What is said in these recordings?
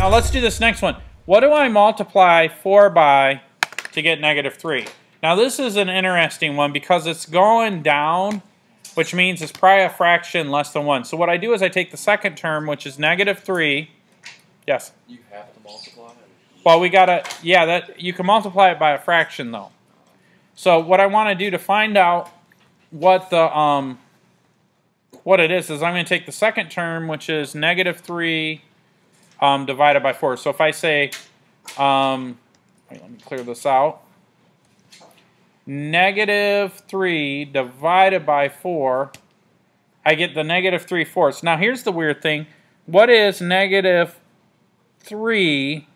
Now let's do this next one. What do I multiply 4 by to get negative 3? Now this is an interesting one because it's going down, which means it's probably a fraction less than 1. So what I do is I take the second term, which is negative 3. Yes? You have to multiply it? Well, we gotta, yeah, that you can multiply it by a fraction though. So what I want to do to find out what the what it is I'm going to take the second term, which is negative 3 divided by 4. So if I say, let me clear this out. Negative 3 divided by 4, I get the negative 3/4. Now here's the weird thing. What is negative 3?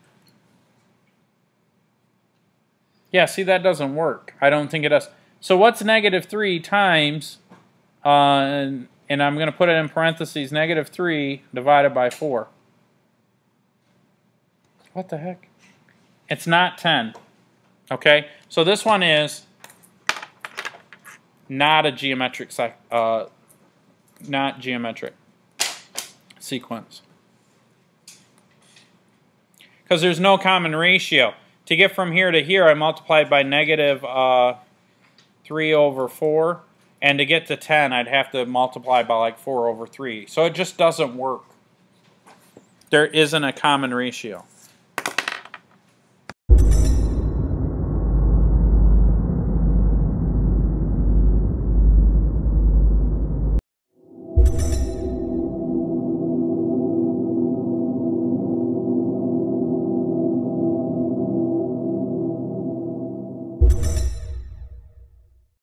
Yeah, see, that doesn't work. I don't think it does. So what's negative 3 times, and I'm going to put it in parentheses, negative 3 divided by 4. What the heck? It's not 10. Okay, so this one is not a geometric sequence. Because there's no common ratio. To get from here to here, I multiplied by negative 3 over 4. And to get to 10, I'd have to multiply by like 4 over 3. So it just doesn't work. There isn't a common ratio.